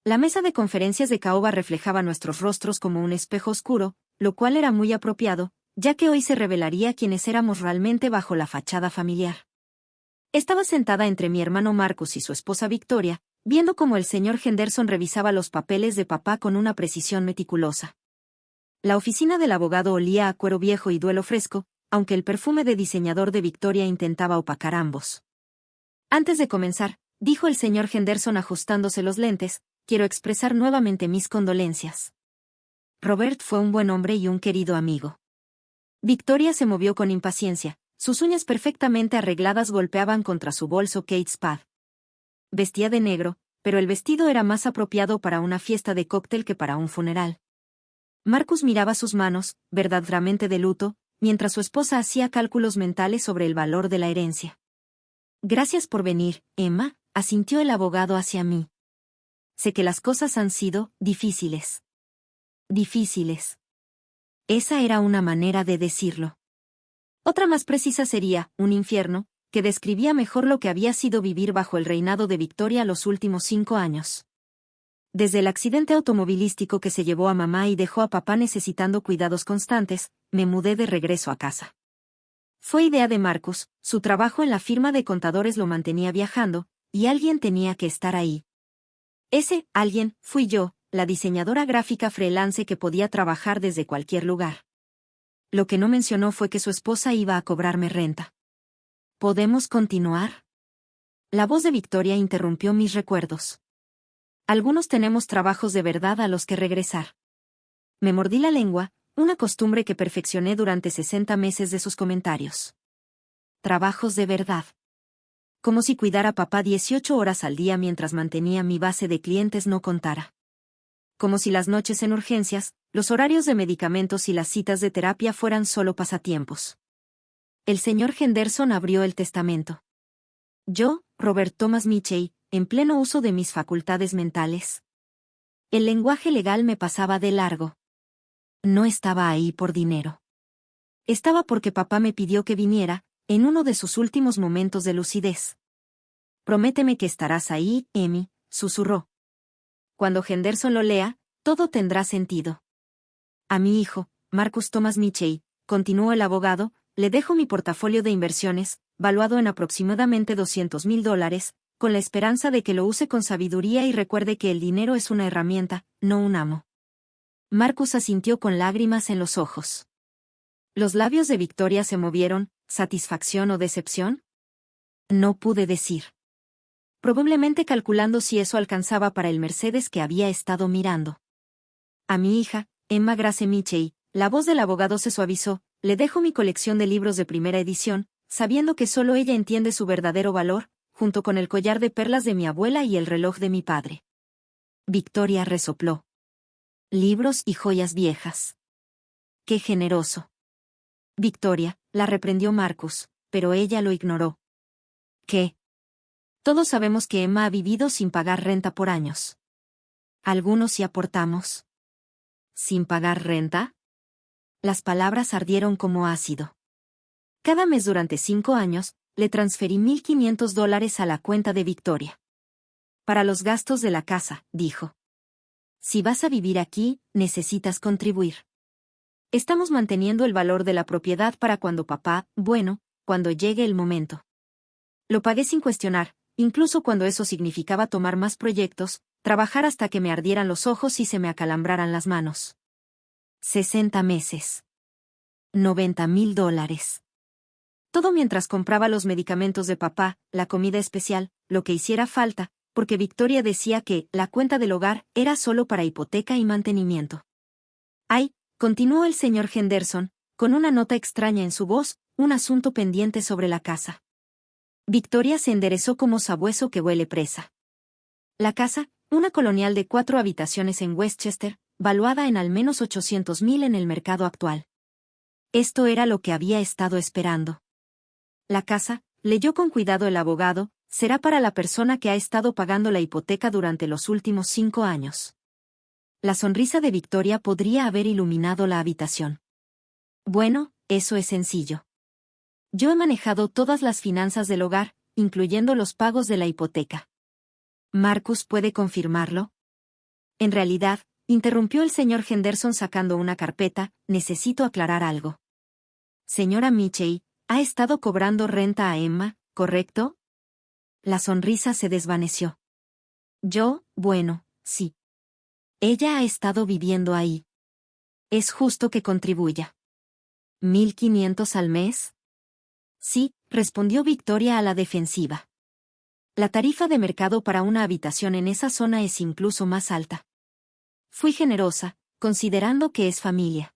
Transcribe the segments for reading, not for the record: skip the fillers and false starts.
La mesa de conferencias de caoba reflejaba nuestros rostros como un espejo oscuro, lo cual era muy apropiado, ya que hoy se revelaría quiénes éramos realmente bajo la fachada familiar. Estaba sentada entre mi hermano Marcus y su esposa Victoria, viendo cómo el señor Henderson revisaba los papeles de papá con una precisión meticulosa. La oficina del abogado olía a cuero viejo y duelo fresco, aunque el perfume de diseñador de Victoria intentaba opacar ambos. Antes de comenzar, dijo el señor Henderson ajustándose los lentes, quiero expresar nuevamente mis condolencias. Robert fue un buen hombre y un querido amigo. Victoria se movió con impaciencia, sus uñas perfectamente arregladas golpeaban contra su bolso Kate Spade. Vestía de negro, pero el vestido era más apropiado para una fiesta de cóctel que para un funeral. Marcus miraba sus manos, verdaderamente de luto, mientras su esposa hacía cálculos mentales sobre el valor de la herencia. Gracias por venir, Emma, asintió el abogado hacia mí. Sé que las cosas han sido difíciles. Difíciles. Esa era una manera de decirlo. Otra más precisa sería, un infierno, que describía mejor lo que había sido vivir bajo el reinado de Victoria los últimos 5 años. Desde el accidente automovilístico que se llevó a mamá y dejó a papá necesitando cuidados constantes, me mudé de regreso a casa. Fue idea de Marcus, su trabajo en la firma de contadores lo mantenía viajando, y alguien tenía que estar ahí. Ese alguien fui yo, la diseñadora gráfica freelance que podía trabajar desde cualquier lugar. Lo que no mencionó fue que su esposa iba a cobrarme renta. ¿Podemos continuar? La voz de Victoria interrumpió mis recuerdos. Algunos tenemos trabajos de verdad a los que regresar. Me mordí la lengua, una costumbre que perfeccioné durante 60 meses de sus comentarios. Trabajos de verdad. Como si cuidar a papá 18 horas al día mientras mantenía mi base de clientes no contara. Como si las noches en urgencias, los horarios de medicamentos y las citas de terapia fueran solo pasatiempos. El señor Henderson abrió el testamento. Yo, Robert Thomas Mitchell, en pleno uso de mis facultades mentales. El lenguaje legal me pasaba de largo. No estaba ahí por dinero. Estaba porque papá me pidió que viniera, en uno de sus últimos momentos de lucidez. Prométeme que estarás ahí, Emmy, susurró. Cuando Henderson lo lea, todo tendrá sentido. A mi hijo, Marcus Thomas Mitchell, continuó el abogado, le dejo mi portafolio de inversiones, valuado en aproximadamente $200,000, con la esperanza de que lo use con sabiduría y recuerde que el dinero es una herramienta, no un amo. Marcus asintió con lágrimas en los ojos. Los labios de Victoria se movieron, ¿satisfacción o decepción? No pude decir. Probablemente calculando si eso alcanzaba para el Mercedes que había estado mirando. A mi hija, Emma Grace Mitchell, la voz del abogado se suavizó, le dejo mi colección de libros de primera edición, sabiendo que solo ella entiende su verdadero valor, junto con el collar de perlas de mi abuela y el reloj de mi padre. Victoria resopló. Libros y joyas viejas. ¡Qué generoso! Victoria, la reprendió Marcus, pero ella lo ignoró. ¿Qué? Todos sabemos que Emma ha vivido sin pagar renta por años. Algunos sí aportamos. ¿Sin pagar renta? Las palabras ardieron como ácido. Cada mes durante 5 años, le transferí $1,500 a la cuenta de Victoria. Para los gastos de la casa, dijo. Si vas a vivir aquí, necesitas contribuir. Estamos manteniendo el valor de la propiedad para cuando papá, cuando llegue el momento. Lo pagué sin cuestionar, incluso cuando eso significaba tomar más proyectos, trabajar hasta que me ardieran los ojos y se me acalambraran las manos. 60 meses. $90,000. Todo mientras compraba los medicamentos de papá, la comida especial, lo que hiciera falta, porque Victoria decía que la cuenta del hogar era solo para hipoteca y mantenimiento. Ay, continuó el señor Henderson, con una nota extraña en su voz, un asunto pendiente sobre la casa. Victoria se enderezó como sabueso que huele presa. La casa, una colonial de 4 habitaciones en Westchester, valuada en al menos $800,000 en el mercado actual. Esto era lo que había estado esperando. La casa, leyó con cuidado el abogado, será para la persona que ha estado pagando la hipoteca durante los últimos 5 años. La sonrisa de Victoria podría haber iluminado la habitación. Bueno, eso es sencillo. Yo he manejado todas las finanzas del hogar, incluyendo los pagos de la hipoteca. ¿Marcus puede confirmarlo? En realidad, interrumpió el señor Henderson sacando una carpeta, necesito aclarar algo. Señora Mitchell, ha estado cobrando renta a Emma, ¿correcto? La sonrisa se desvaneció. Bueno, sí. Ella ha estado viviendo ahí. Es justo que contribuya. ¿1,500 al mes? Sí, respondió Victoria a la defensiva. La tarifa de mercado para una habitación en esa zona es incluso más alta. Fui generosa, considerando que es familia.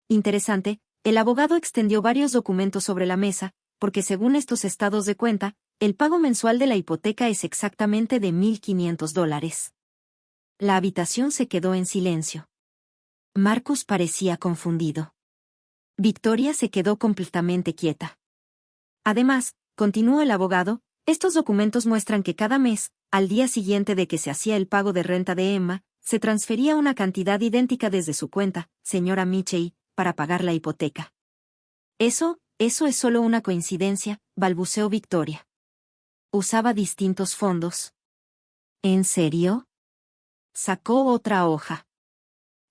Interesante, el abogado extendió varios documentos sobre la mesa, porque según estos estados de cuenta, el pago mensual de la hipoteca es exactamente de $1,500. La habitación se quedó en silencio. Marcus parecía confundido. Victoria se quedó completamente quieta. Además, continuó el abogado, estos documentos muestran que cada mes, al día siguiente de que se hacía el pago de renta de Emma, se transfería una cantidad idéntica desde su cuenta, señora Mitchell, para pagar la hipoteca. Eso es solo una coincidencia, balbuceó Victoria. Usaba distintos fondos. ¿En serio? Sacó otra hoja.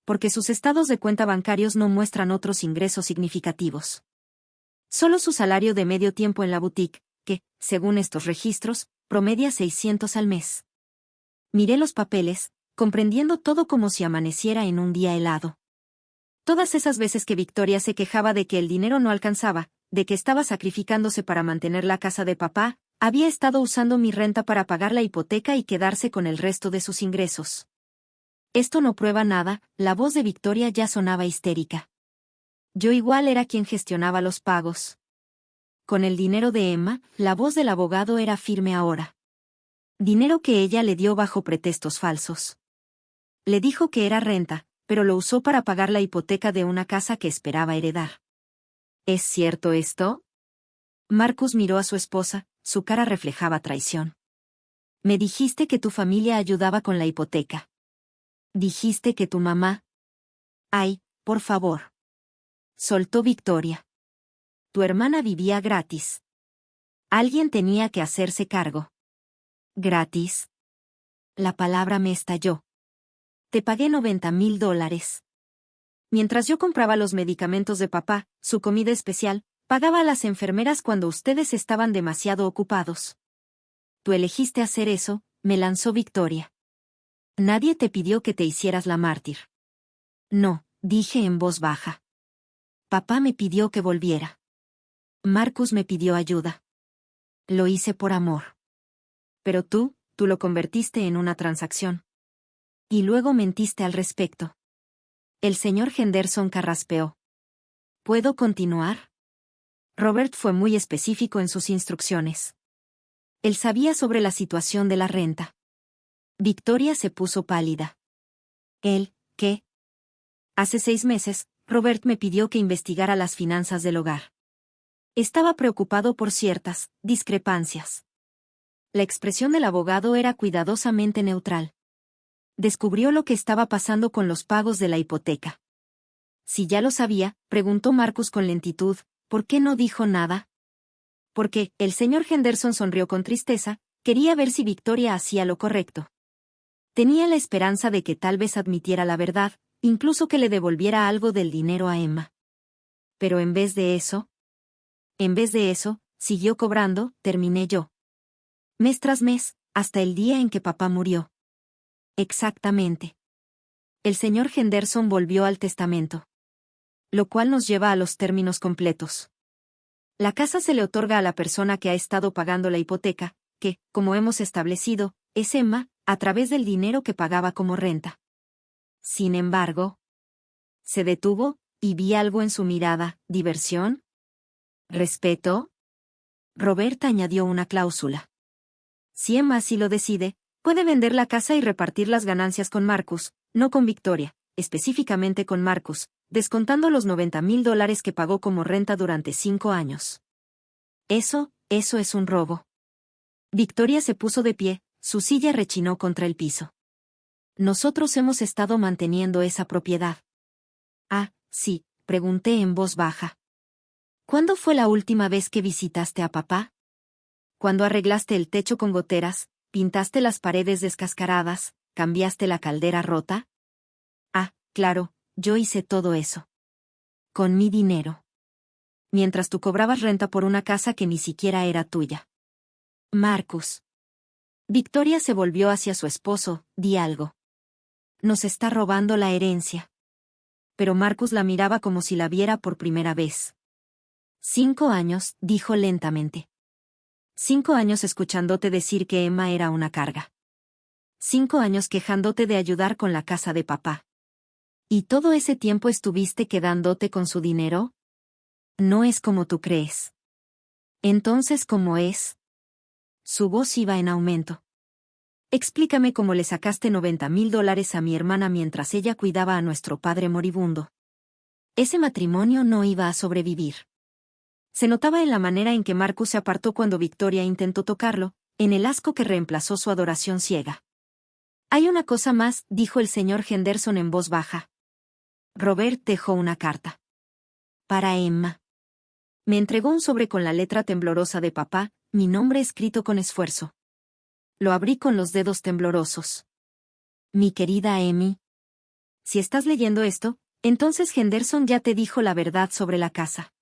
Porque sus estados de cuenta bancarios no muestran otros ingresos significativos. Solo su salario de medio tiempo en la boutique, que, según estos registros, promedia 600 al mes. Miré los papeles, comprendiendo todo como si amaneciera en un día helado. Todas esas veces que Victoria se quejaba de que el dinero no alcanzaba, de que estaba sacrificándose para mantener la casa de papá, había estado usando mi renta para pagar la hipoteca y quedarse con el resto de sus ingresos. Esto no prueba nada, la voz de Victoria ya sonaba histérica. Yo igual era quien gestionaba los pagos. Con el dinero de Emma, la voz del abogado era firme ahora. Dinero que ella le dio bajo pretextos falsos. Le dijo que era renta, pero lo usó para pagar la hipoteca de una casa que esperaba heredar. ¿Es cierto esto? Marcus miró a su esposa, su cara reflejaba traición. Me dijiste que tu familia ayudaba con la hipoteca. Dijiste que tu mamá... Ay, por favor. Soltó Victoria. Tu hermana vivía gratis. Alguien tenía que hacerse cargo. ¿Gratis? La palabra me estalló. Te pagué $90,000. Mientras yo compraba los medicamentos de papá, su comida especial, pagaba a las enfermeras cuando ustedes estaban demasiado ocupados. Tú elegiste hacer eso, me lanzó Victoria. Nadie te pidió que te hicieras la mártir. No, dije en voz baja. Papá me pidió que volviera. Marcus me pidió ayuda. Lo hice por amor. Pero tú lo convertiste en una transacción. Y luego mentiste al respecto. El señor Henderson carraspeó. ¿Puedo continuar? Robert fue muy específico en sus instrucciones. Él sabía sobre la situación de la renta. Victoria se puso pálida. ¿Qué? Hace 6 meses, Robert me pidió que investigara las finanzas del hogar. Estaba preocupado por ciertas discrepancias. La expresión del abogado era cuidadosamente neutral. Descubrió lo que estaba pasando con los pagos de la hipoteca. Si ya lo sabía, preguntó Marcus con lentitud, ¿por qué no dijo nada? Porque, el señor Henderson sonrió con tristeza, quería ver si Victoria hacía lo correcto. Tenía la esperanza de que tal vez admitiera la verdad, incluso que le devolviera algo del dinero a Emma. Pero en vez de eso, siguió cobrando, terminé yo. Mes tras mes, hasta el día en que papá murió. Exactamente. El señor Henderson volvió al testamento. Lo cual nos lleva a los términos completos. La casa se le otorga a la persona que ha estado pagando la hipoteca, que, como hemos establecido, es Emma, a través del dinero que pagaba como renta. Sin embargo, se detuvo, y vi algo en su mirada, ¿diversión? ¿Respeto? Roberta añadió una cláusula. Si Emma así lo decide, puede vender la casa y repartir las ganancias con Marcus, no con Victoria, específicamente con Marcus, descontando los $90,000 que pagó como renta durante 5 años. Eso es un robo. Victoria se puso de pie, su silla rechinó contra el piso. Nosotros hemos estado manteniendo esa propiedad. Ah, sí, pregunté en voz baja. ¿Cuándo fue la última vez que visitaste a papá? Cuando arreglaste el techo con goteras, pintaste las paredes descascaradas, ¿cambiaste la caldera rota? Ah, claro, yo hice todo eso. Con mi dinero. Mientras tú cobrabas renta por una casa que ni siquiera era tuya. Marcus. Victoria se volvió hacia su esposo, di algo. Nos está robando la herencia. Pero Marcus la miraba como si la viera por primera vez. 5 años, dijo lentamente. 5 años escuchándote decir que Emma era una carga. 5 años quejándote de ayudar con la casa de papá. ¿Y todo ese tiempo estuviste quedándote con su dinero? No es como tú crees. Entonces, ¿cómo es? Su voz iba en aumento. Explícame cómo le sacaste $90,000 a mi hermana mientras ella cuidaba a nuestro padre moribundo. Ese matrimonio no iba a sobrevivir. Se notaba en la manera en que Marcus se apartó cuando Victoria intentó tocarlo, en el asco que reemplazó su adoración ciega. Hay una cosa más, dijo el señor Henderson en voz baja. Robert dejó una carta. Para Emma. Me entregó un sobre con la letra temblorosa de papá, mi nombre escrito con esfuerzo. Lo abrí con los dedos temblorosos. Mi querida Emmy. Si estás leyendo esto, entonces Henderson ya te dijo la verdad sobre la casa.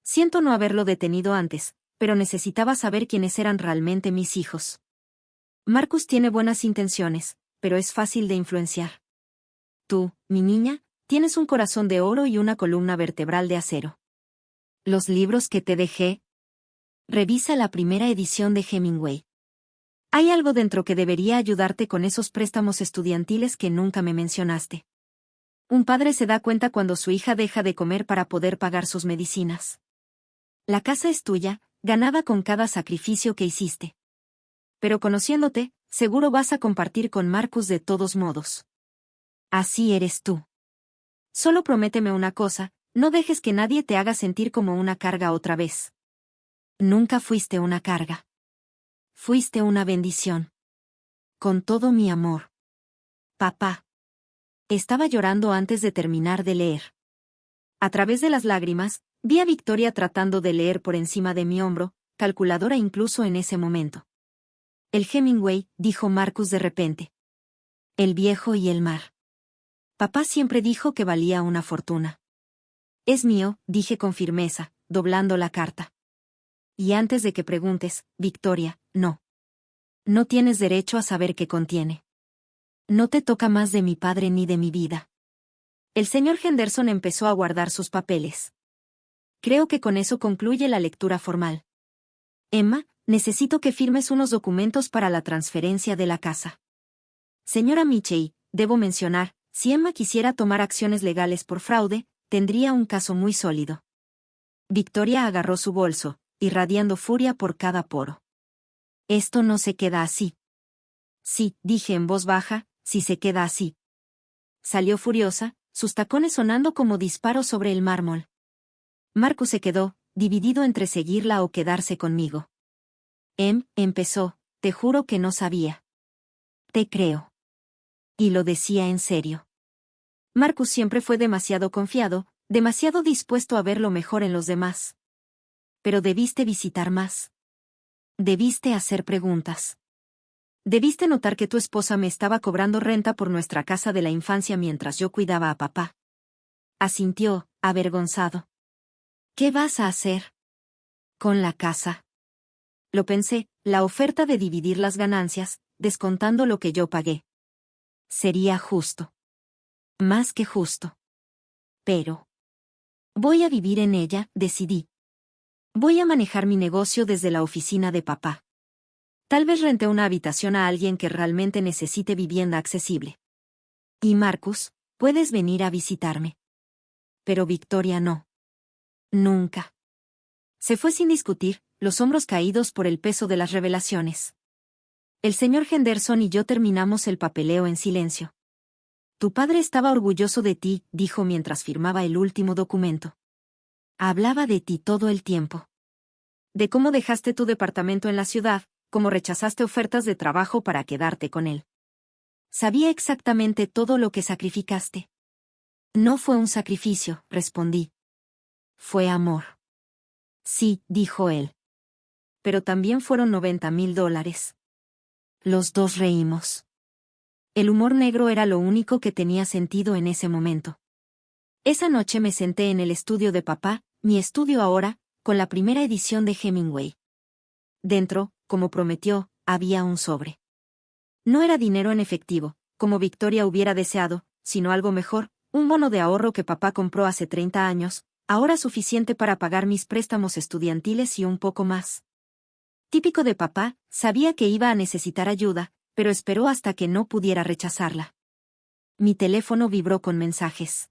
Siento no haberlo detenido antes, pero necesitaba saber quiénes eran realmente mis hijos. Marcus tiene buenas intenciones, pero es fácil de influenciar. Tú, mi niña, tienes un corazón de oro y una columna vertebral de acero. Los libros que te dejé. Revisa la primera edición de Hemingway. Hay algo dentro que debería ayudarte con esos préstamos estudiantiles que nunca me mencionaste. Un padre se da cuenta cuando su hija deja de comer para poder pagar sus medicinas. La casa es tuya, ganada con cada sacrificio que hiciste. Pero conociéndote, seguro vas a compartir con Marcus de todos modos. Así eres tú. Solo prométeme una cosa, no dejes que nadie te haga sentir como una carga otra vez. Nunca fuiste una carga. Fuiste una bendición. Con todo mi amor. Papá. Estaba llorando antes de terminar de leer. A través de las lágrimas, vi a Victoria tratando de leer por encima de mi hombro, calculadora incluso en ese momento. El Hemingway, dijo Marcus de repente. El viejo y el mar. Papá siempre dijo que valía una fortuna. Es mío, dije con firmeza, doblando la carta. Y antes de que preguntes, Victoria, no. No tienes derecho a saber qué contiene. No te toca más de mi padre ni de mi vida. El señor Henderson empezó a guardar sus papeles. Creo que con eso concluye la lectura formal. Emma, necesito que firmes unos documentos para la transferencia de la casa. Señora Mitchell, debo mencionar, si Emma quisiera tomar acciones legales por fraude, tendría un caso muy sólido. Victoria agarró su bolso, irradiando furia por cada poro. Esto no se queda así. Sí, dije en voz baja, si se queda así. Salió furiosa, sus tacones sonando como disparos sobre el mármol. Marcus se quedó, dividido entre seguirla o quedarse conmigo. Empezó, te juro que no sabía. Te creo. Y lo decía en serio. Marcus siempre fue demasiado confiado, demasiado dispuesto a ver lo mejor en los demás. Pero debiste visitar más. Debiste hacer preguntas. Debiste notar que tu esposa me estaba cobrando renta por nuestra casa de la infancia mientras yo cuidaba a papá. Asintió, avergonzado. ¿Qué vas a hacer? Con la casa. Lo pensé, la oferta de dividir las ganancias, descontando lo que yo pagué. Sería justo. Más que justo. Pero. Voy a vivir en ella, decidí. Voy a manejar mi negocio desde la oficina de papá. Tal vez rente una habitación a alguien que realmente necesite vivienda accesible. Y Marcus, puedes venir a visitarme. Pero Victoria no. Nunca. Se fue sin discutir, los hombros caídos por el peso de las revelaciones. El señor Henderson y yo terminamos el papeleo en silencio. Tu padre estaba orgulloso de ti, dijo mientras firmaba el último documento. Hablaba de ti todo el tiempo. De cómo dejaste tu departamento en la ciudad, cómo rechazaste ofertas de trabajo para quedarte con él. Sabía exactamente todo lo que sacrificaste. No fue un sacrificio, respondí. Fue amor. Sí, dijo él. Pero también fueron $90,000. Los dos reímos. El humor negro era lo único que tenía sentido en ese momento. Esa noche me senté en el estudio de papá, mi estudio ahora, con la primera edición de Hemingway. Dentro, como prometió, había un sobre. No era dinero en efectivo, como Victoria hubiera deseado, sino algo mejor, un bono de ahorro que papá compró hace 30 años, ahora suficiente para pagar mis préstamos estudiantiles y un poco más. Típico de papá, sabía que iba a necesitar ayuda, pero esperó hasta que no pudiera rechazarla. Mi teléfono vibró con mensajes.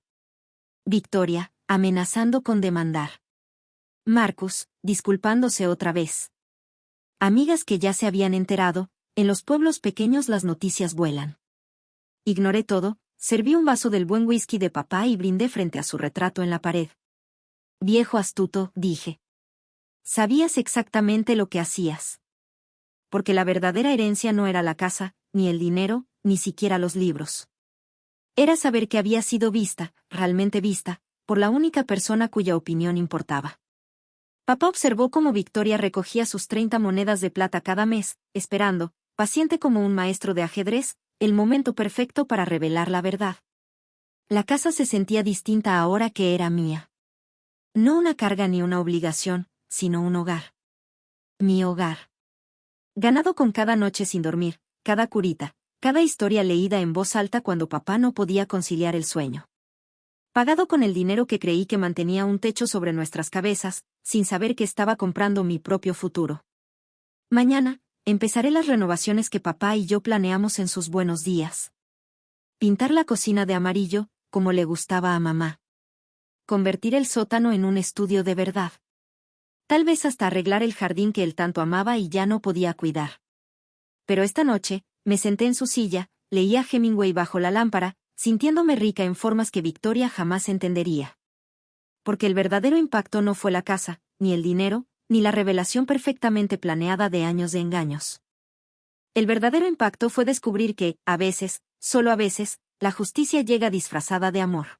Victoria, amenazando con demandar. Marcus, disculpándose otra vez. Amigas que ya se habían enterado, en los pueblos pequeños las noticias vuelan. Ignoré todo, serví un vaso del buen whisky de papá y brindé frente a su retrato en la pared. Viejo astuto, dije. Sabías exactamente lo que hacías. Porque la verdadera herencia no era la casa, ni el dinero, ni siquiera los libros. Era saber que había sido vista, realmente vista, por la única persona cuya opinión importaba. Papá observó cómo Victoria recogía sus 30 monedas de plata cada mes, esperando, paciente como un maestro de ajedrez, el momento perfecto para revelar la verdad. La casa se sentía distinta ahora que era mía. No una carga ni una obligación, sino un hogar. Mi hogar. Ganado con cada noche sin dormir, cada curita, cada historia leída en voz alta cuando papá no podía conciliar el sueño. Pagado con el dinero que creí que mantenía un techo sobre nuestras cabezas, sin saber que estaba comprando mi propio futuro. Mañana, empezaré las renovaciones que papá y yo planeamos en sus buenos días. Pintar la cocina de amarillo, como le gustaba a mamá. Convertir el sótano en un estudio de verdad. Tal vez hasta arreglar el jardín que él tanto amaba y ya no podía cuidar. Pero esta noche, me senté en su silla, leía Hemingway bajo la lámpara, sintiéndome rica en formas que Victoria jamás entendería. Porque el verdadero impacto no fue la casa, ni el dinero, ni la revelación perfectamente planeada de años de engaños. El verdadero impacto fue descubrir que, a veces, solo a veces, la justicia llega disfrazada de amor.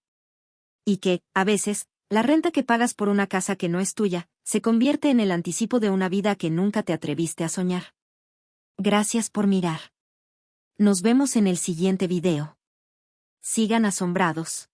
Y que, a veces, la renta que pagas por una casa que no es tuya, se convierte en el anticipo de una vida que nunca te atreviste a soñar. Gracias por mirar. Nos vemos en el siguiente video. Sigan asombrados.